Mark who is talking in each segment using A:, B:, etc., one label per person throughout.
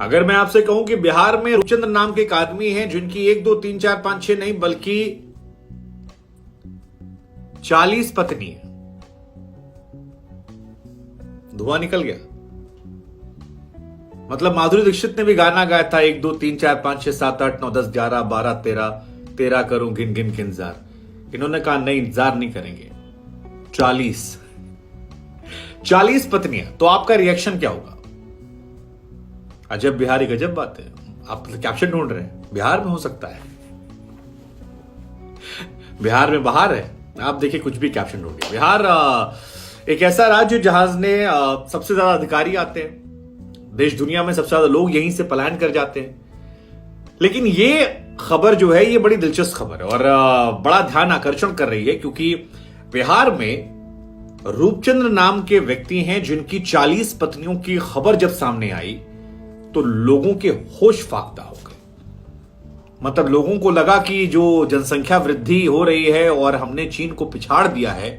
A: अगर मैं आपसे कहूं कि बिहार में रूपचंद्र नाम के एक आदमी हैं जिनकी 1 2 3 4 5 6 नहीं बल्कि 40 पत्नी है, धुआं निकल गया। मतलब माधुरी दीक्षित ने भी गाना गाया था 1 2 3 4 5 6 7 8 9 10 11 12 13 13 करूं गिन गिन के इंतजार। इन्होंने कहा नहीं, इंतजार नहीं करेंगे। 40 पत्नियां। तो आपका रिएक्शन क्या होगा? अजब बिहारी गजब बात है। आप कैप्शन ढूंढ रहे हैं, बिहार में हो सकता है, बिहार में बाहर है। आप देखिए कुछ भी कैप्शन ढूंढिए। बिहार एक ऐसा राज्य जहां ने सबसे ज्यादा अधिकारी आते हैं, देश दुनिया में सबसे ज्यादा लोग यहीं से पलायन कर जाते हैं। लेकिन ये खबर जो है ये बड़ी दिलचस्प खबर है और बड़ा ध्यान आकर्षण कर रही है, क्योंकि बिहार में रूपचंद्र नाम के व्यक्ति हैं जिनकी 40 पत्नियों की खबर जब सामने आई तो लोगों के होश फाख्ता हो गए। मतलब लोगों को लगा कि जो जनसंख्या वृद्धि हो रही है और हमने चीन को पिछाड़ दिया है,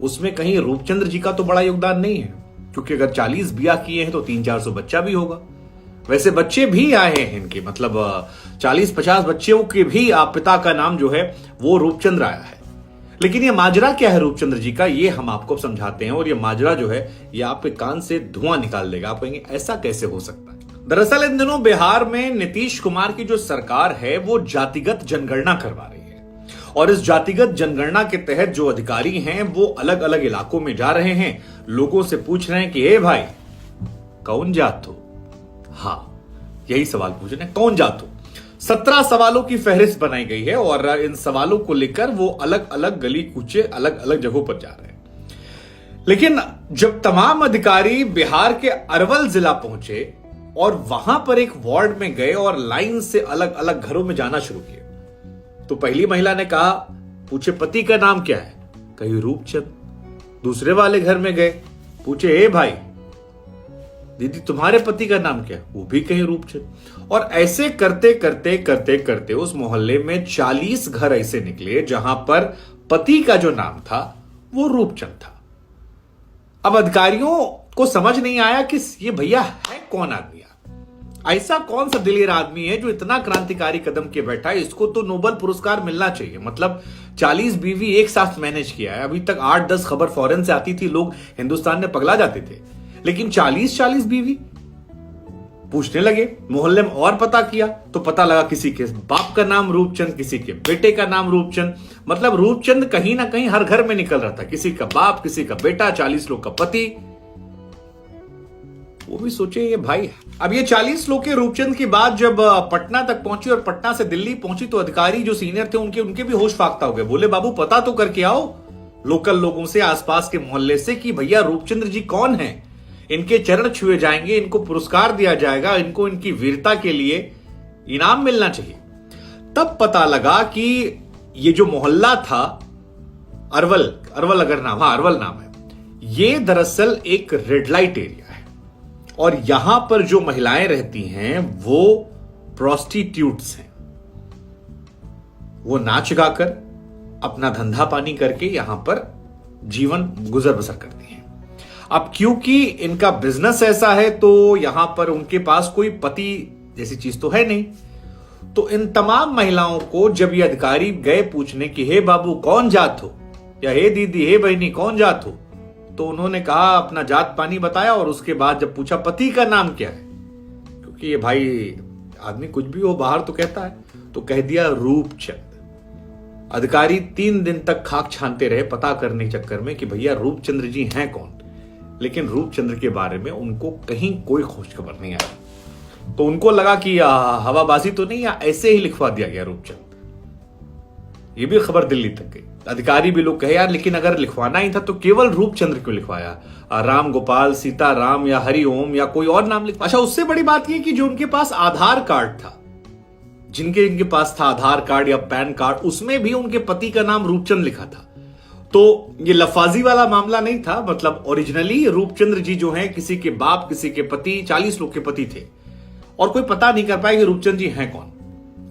A: उसमें कहीं रूपचंद्र जी का तो बड़ा योगदान नहीं है, क्योंकि अगर 40 ब्याह किए हैं तो 300-400 बच्चा भी होगा। वैसे बच्चे भी आए हैं इनके, मतलब 40-50 बच्चों के भी पिता का नाम जो है वो रूपचंद्र आया है। लेकिन ये माजरा क्या है रूपचंद्र जी का, ये हम आपको समझाते हैं। और ये माजरा जो है ये आपके कान से धुआं निकाल देगा। आप कहेंगे ऐसा कैसे हो सकता है? दरअसल इन दिनों बिहार में नीतीश कुमार की जो सरकार है वो जातिगत जनगणना करवा रही है, और इस जातिगत जनगणना के तहत जो अधिकारी हैं वो अलग अलग इलाकों में जा रहे हैं, लोगों से पूछ रहे हैं कि हे भाई कौन जात हो? हाँ, यही सवाल पूछ रहे हैं, कौन जात हो? 17 सवालों की फहरिस्त बनाई गई है और इन सवालों को लेकर वो अलग अलग गली कूचे अलग अलग जगहों पर जा रहे हैं। लेकिन जब तमाम अधिकारी बिहार के अरवल जिला पहुंचे और वहां पर एक वार्ड में गए और लाइन से अलग अलग घरों में जाना शुरू किया, तो पहली महिला ने कहा, पूछे पति का नाम क्या है? कही रूपचंद। दूसरे वाले घर में गए, पूछे ए भाई दीदी तुम्हारे पति का नाम क्या है? वो भी कहीं रूपचंद। और ऐसे करते करते करते करते उस मोहल्ले में 40 घर ऐसे निकले जहां पर पति का जो नाम था वो रूपचंद था। अब अधिकारियों को समझ नहीं आया कि ये भैया है कौन आदमी, ऐसा कौन सा दिलेर आदमी है जो इतना क्रांतिकारी कदम के बैठा है, इसको तो नोबेल पुरस्कार मिलना चाहिए। मतलब 40 बीवी एक साथ मैनेज किया है। अभी तक 8-10 खबर फॉरेन से आती थी, लोग हिंदुस्तान में पगला जाते थे, लेकिन 40 बीवी। पूछने लगे, मोहल्ले में और पता किया तो पता लगा किसी के बाप का नाम रूपचंद, किसी के बेटे का नाम रूपचंद। मतलब रूपचंद कहीं ना कहीं हर घर में निकल रहा था, किसी का बाप, किसी का बेटा, 40 लोग का पति। वो भी सोचे ये भाई। अब ये 40 लोग के रूपचंद की बात जब पटना तक पहुंची और पटना से दिल्ली पहुंची तो अधिकारी जो सीनियर थे उनके भी होश फाख्ता हो गए। बोले बाबू पता तो करके आओ लोकल लोगों से, आसपास के मोहल्ले से, कि भैया रूपचंद्र जी कौन हैं, इनके चरण छुए जाएंगे, इनको पुरस्कार दिया जाएगा, इनको इनकी वीरता के लिए इनाम मिलना चाहिए। तब पता लगा कि ये जो मोहल्ला था अरवल अगर नाम, हाँ अरवल नाम है, ये दरअसल एक रेड लाइट एरिया है और यहां पर जो महिलाएं रहती हैं वो प्रोस्टिट्यूट्स हैं। वो नाच गाकर अपना धंधा पानी करके यहां पर जीवन गुजर बसर करती हैं। अब क्योंकि इनका बिजनेस ऐसा है तो यहां पर उनके पास कोई पति जैसी चीज तो है नहीं, तो इन तमाम महिलाओं को जब ये अधिकारी गए पूछने कि हे बाबू कौन जात हो, या हे दीदी हे बहनी कौन जात हो, तो उन्होंने कहा अपना जात पानी बताया। और उसके बाद जब पूछा पति का नाम क्या है, क्योंकि ये भाई आदमी कुछ भी हो बाहर तो कहता है, तो कह दिया रूपचंद। अधिकारी 3 दिन तक खाक छानते रहे पता करने के चक्कर में कि भैया रूपचंद्र जी हैं कौन, लेकिन रूपचंद्र के बारे में उनको कहीं कोई खोज खबर नहीं आई। तो उनको लगा कि हवाबाजी तो नहीं, या ऐसे ही लिखवा दिया गया रूपचंद। ये भी खबर दिल्ली तक गई। अधिकारी भी लोग कहे यार लेकिन अगर लिखवाना ही था तो केवल रूपचंद्र क्यों लिखवाया, राम गोपाल, सीता राम या हरिओम या कोई और नाम लिखवा। अच्छा, उससे बड़ी बात यह कि जो उनके पास आधार कार्ड था, जिनके पास था आधार कार्ड या पैन कार्ड, उसमें भी उनके पति का नाम रूपचंद लिखा था। तो ये लफाजी वाला मामला नहीं था, मतलब ओरिजिनली रूपचंद्र जी जो हैं किसी के बाप, किसी के पति, 40 लोग के पति थे और कोई पता नहीं कर पाया कि रूपचंद जी हैं कौन।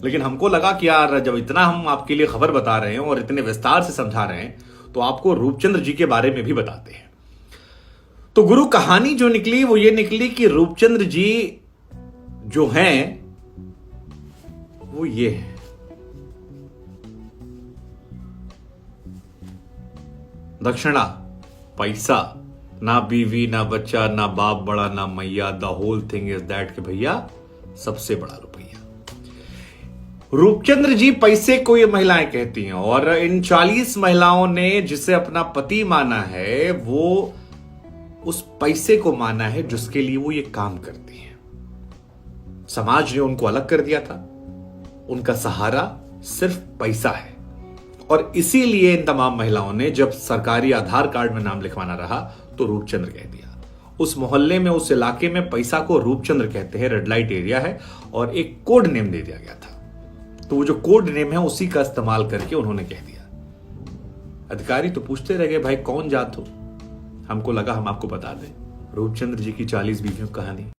A: लेकिन हमको लगा कि यार जब इतना हम आपके लिए खबर बता रहे हैं और इतने विस्तार से समझा रहे हैं तो आपको रूपचंद्र जी के बारे में भी बताते हैं। तो गुरु कहानी जो निकली वो ये निकली कि रूपचंद्र जी जो हैं वो ये है। दक्षिणा, पैसा, ना बीवी ना बच्चा ना बाप बड़ा ना मैया, the whole thing is that कि भैया सबसे बड़ा रुपया। रूपचंद्र जी पैसे को ये महिलाएं कहती हैं, और इन 40 महिलाओं ने जिसे अपना पति माना है वो उस पैसे को माना है जिसके लिए वो ये काम करती हैं। समाज ने उनको अलग कर दिया था, उनका सहारा सिर्फ पैसा है, और इसीलिए इन तमाम महिलाओं ने जब सरकारी आधार कार्ड में नाम लिखवाना रहा तो रूपचंद्र कह दिया। उस मोहल्ले में, उस इलाके में पैसा को रूपचंद्र कहते हैं, रेड लाइट एरिया है, और एक कोड नेम दे दिया गया था। तो वो जो कोड नेम है उसी का इस्तेमाल करके उन्होंने कह दिया। अधिकारी तो पूछते रह गए, भाई कौन जात हो? हमको लगा हम आपको बता दें रूपचंद्र जी की 40 बीवियों की कहानी।